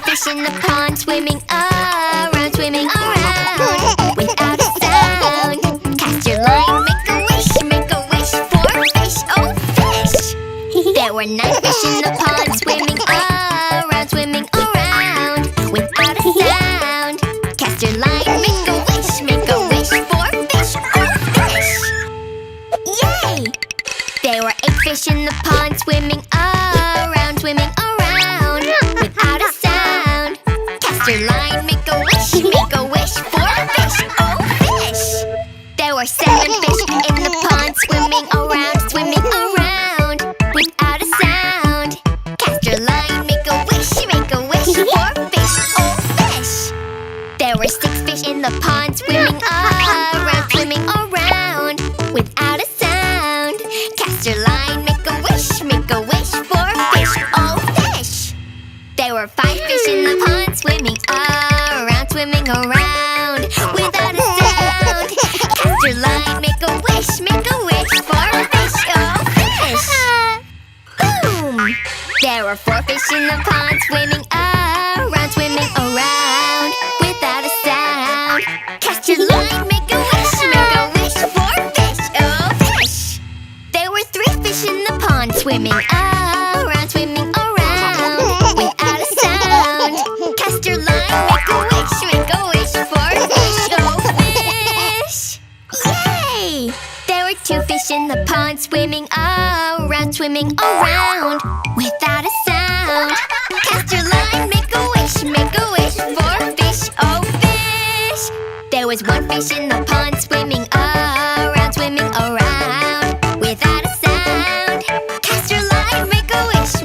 fish in the pond, swimming around, swimming around, without a sound. Cast your line, make a wish for fish, oh fish. There were 9 fish in the pond, swimming around, swimming around, without a sound. Cast your line, make a wish for fish, oh fish. Yay! There were 8 fish in the pond, swimming around, swimming around, without a sound. Cast your line, make a wish for fish, oh fish. There were 7 fish in the pond, swimming around, without a sound. Cast your line, make a wish for fish, oh fish. There were 6 fish in the pond, swimming around, without a sound. Cast your line, make a wish for fish, oh fish. There were 5 fish in the pond, swimming around, without a sound. Cast your line, make a wish for fish, oh fish. Boom! There were 4 fish in the pond, swimming around, without a sound. Cast your line, make a wish for fish, oh fish. There were 3 fish in the pond, swimming around, without a sound. Cast your line, make a wish for fish, oh fish. Yay! There were 2 fish in the pond, swimming around, without a sound. Cast your line, make a wish for fish, oh fish. There was 1 fish in the pond, swimming around, without a sound. Cast your line, make a wish